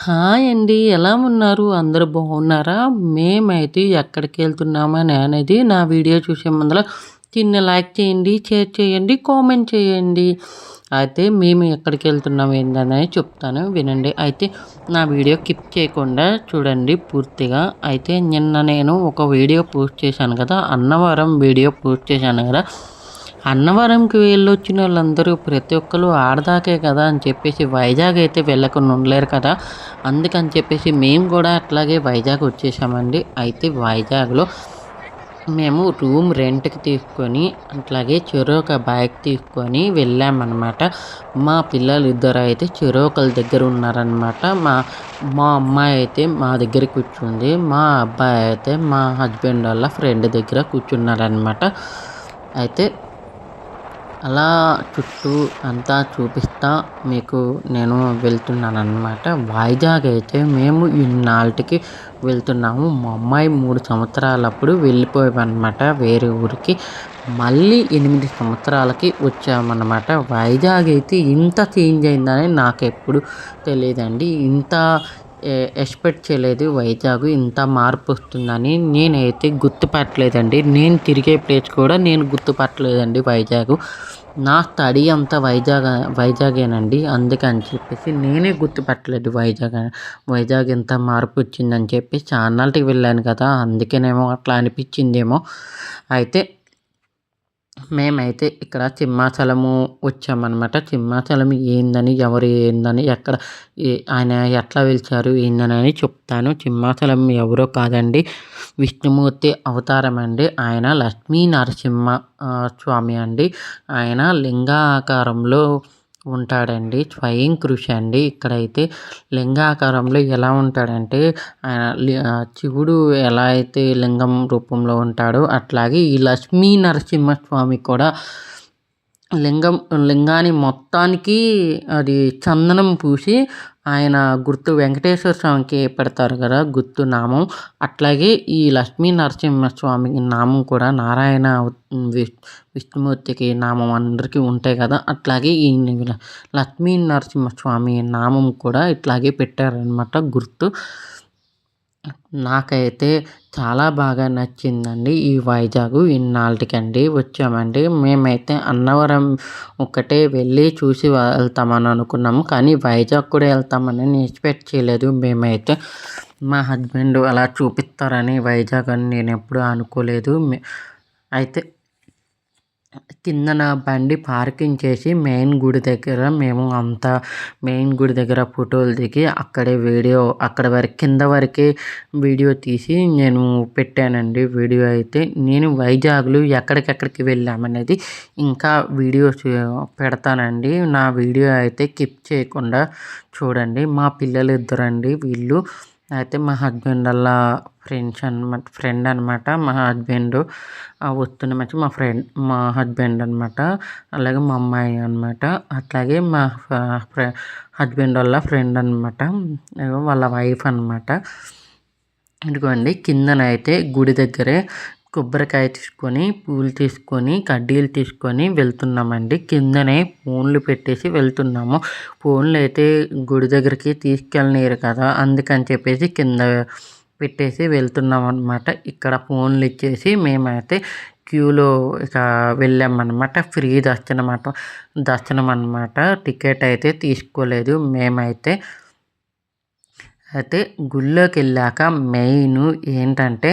Hi అండి. ఎలా ఉన్నారు? అందరూ బాగున్నారా? మేమైతే ఎక్కడికెళ్తున్నామని అనేది నా వీడియో చూసే ముందల చిన్న లైక్ చేయండి, షేర్ చేయండి, కామెంట్ చేయండి. అయితే మేము ఎక్కడికెళ్తున్నాం ఏందనేది చెప్తాను వినండి. అయితే నా వీడియో స్కిప్ చేయకుండా చూడండి పూర్తిగా. అయితే నిన్న నేను ఒక వీడియో పోస్ట్ చేశాను కదా! అన్నవరం వీడియో పోస్ట్ చేశాను కదా! అన్నవరంకి వెళ్ళొచ్చినోళ్ళందరూ ప్రతి ఒక్కళ్ళు ఆడదాకే కదా అని చెప్పేసి వైజాగ్ అయితే వెళ్ళకుండా ఉండలేరు కదా! అందుకని చెప్పేసి మేము కూడా అట్లాగే వైజాగ్ వచ్చేసామండి. అయితే వైజాగ్‌లో మేము రూమ్ రెంట్‌కి తీసుకొని అట్లాగే చెరొక బైక్ తీసుకొని వెళ్ళామన్నమాట. మా పిల్లలు ఇద్దరైతే చెరొకళ్ళ దగ్గర ఉన్నారన్నమాట. మా అమ్మాయి అయితే మా దగ్గర కూర్చుంది. మా అబ్బాయి అయితే మా హస్బెండ్ వాళ్ళ ఫ్రెండ్ దగ్గర కూర్చున్నారన్నమాట. అయితే అలా చుట్టూ అంతా చూపిస్తా మీకు నేను వెళ్తున్నానన్నమాట. వైజాగ్ అయితే మేము ఇన్నాళ్ళకి వెళ్తున్నాము. మా అమ్మాయి 3 సంవత్సరాలప్పుడు వెళ్ళిపోయామన్నమాట వేరే ఊరికి. మళ్ళీ 8 సంవత్సరాలకి వచ్చామన్నమాట. వైజాగ్ అయితే ఇంత చేంజ్ అయిందని నాకెప్పుడు తెలీదండి. ఇంత ఎక్స్‌పెక్ట్ చేయలేదు వైజాగ్ ఇంత మార్పు వస్తుందని. నేనైతే గుర్తుపట్టలేదండి. నేను తిరిగే ప్లేస్ కూడా నేను గుర్తుపట్టలేదండి వైజాగ్. నా స్టడీ అంతా వైజాగేనండి. అందుకని చెప్పేసి నేనే గుర్తుపట్టలేదు వైజాగ్ ఇంత మార్పు వచ్చిందని చెప్పి చాన్నాళ్ళకి వెళ్ళాను కదా! అందుకేనేమో అట్లా అనిపించిందేమో. అయితే మేమైతే ఇక్కడ సింహాచలము వచ్చామన్నమాట. సింహాచలం ఏందని, ఎవరు ఏందని, ఎక్కడ ఆయన ఎట్లా వెలిచారు ఏందనని చెప్తాను. సింహాచలం ఎవరో కాదండి, విష్ణుమూర్తి అవతారం అండి. ఆయన లక్ష్మీ నరసింహ స్వామి అండి. ఆయన లింగాకారంలో ఉంటాడండి. స్వయం కృషి అండి. ఇక్కడైతే లింగాకారంలో ఎలా ఉంటాడంటే శివుడు ఎలా అయితే లింగం రూపంలో ఉంటాడో అట్లాగే ఈ లక్ష్మీ నరసింహస్వామి కూడా లింగాన్ని మొత్తానికి అది చందనం పూసి ఆయన గుర్తు వెంకటేశ్వర స్వామికి పెడతారు కదా గుర్తు నామం. అట్లాగే ఈ లక్ష్మీ నరసింహస్వామికి నామం కూడా నారాయణ విష్ణుమూర్తికి నామం అందరికీ ఉంటాయి కదా! అట్లాగే ఈ లక్ష్మీ నరసింహస్వామి నామం కూడా ఇట్లాగే పెట్టారనమాట గుర్తు. నాకైతే చాలా బాగా నచ్చిందండి ఈ వైజాగ్. ఇన్నాళ్ళకండి వచ్చామండి. మేమైతే అన్నవరం ఒక్కటే వెళ్ళి చూసి వెళ్తామని అనుకున్నాము. కానీ వైజాగ్ కూడా వెళ్తామని నేను ఎక్స్‌పెక్ట్ చేయలేదు మేమైతే. మా హస్బెండ్ అలా చూపిస్తారని వైజాగ్ అని నేను ఎప్పుడూ అనుకోలేదు. అయితే కిందన బండి పార్కింగ్ చేసి మెయిన్ గుడి దగ్గర ఫోటోలు దిగి అక్కడ వరకు కింద వరకే వీడియో తీసి నేను పెట్టానండి. వీడియో అయితే నేను వైజాగ్‌లో ఎక్కడికెక్కడికి వెళ్ళామనేది ఇంకా వీడియోస్ పెడతానండి. నా వీడియో అయితే స్కిప్ చేయకుండా చూడండి. మా పిల్లలు ఇద్దరండి వీళ్ళు. అయితే మా హస్బెండ్ వాళ్ళ ఫ్రెండ్ అనమాట. మా హస్బెండ్ వస్తున్న మధ్య మా హస్బెండ్ అనమాట. అలాగే మా అమ్మాయి అనమాట. అట్లాగే మా హస్బెండ్ వాళ్ళ ఫ్రెండ్ అనమాట. వాళ్ళ వైఫ్ అనమాట. ఇదిగోండి కిందనైతే గుడి దగ్గరే కొబ్బరికాయ తీసుకొని, పూలు తీసుకొని, కడ్డీలు తీసుకొని వెళ్తున్నామండి. కిందనే ఫోన్లు పెట్టేసి వెళ్తున్నాము. ఫోన్లు అయితే గుడి దగ్గరికి తీసుకెళ్ళనీయరు కదా! అందుకని చెప్పేసి కింద పెట్టేసి వెళ్తున్నాం అనమాట. ఇక్కడ ఫోన్లు ఇచ్చేసి మేమైతే క్యూలో ఇక వెళ్ళామన్నమాట. ఫ్రీ దర్శనం అనమాట. టికెట్ అయితే తీసుకోలేదు మేమైతే. అయితే గుడిలోకెళ్ళాక మెయిన్ ఏంటంటే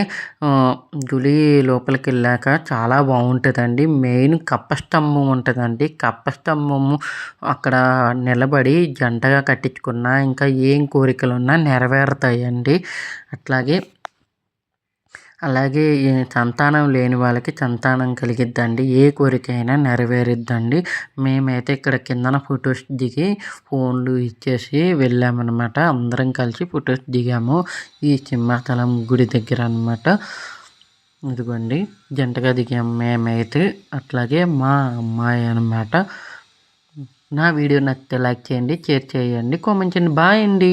గుడి లోపలికెళ్ళాక చాలా బాగుంటుందండి. మెయిన్ కప్పస్తంభం ఉంటుందండి. కప్పస్తంభము అక్కడ నిలబడి జంటగా కట్టించుకున్న ఇంకా ఏం కోరికలున్నా నెరవేరుతాయండి. అలాగే సంతానం లేని వాళ్ళకి సంతానం కలిగిద్దండి. ఏ కోరికైనా నెరవేరుద్దండి. మేమైతే ఇక్కడ కిందన ఫొటోస్ దిగి ఫోన్లు ఇచ్చేసి వెళ్ళామన్నమాట. అందరం కలిసి ఫొటోస్ దిగాము ఈ సింహాచలం గుడి దగ్గర అనమాట. ఇదిగోండి జంటగా దిగాము మేమైతే. అట్లాగే మా అమ్మాయి అనమాట. నా వీడియో నచ్చితే లైక్ చేయండి, షేర్ చేయండి, కామెంట్ చేయండి. బాయ్ అండి.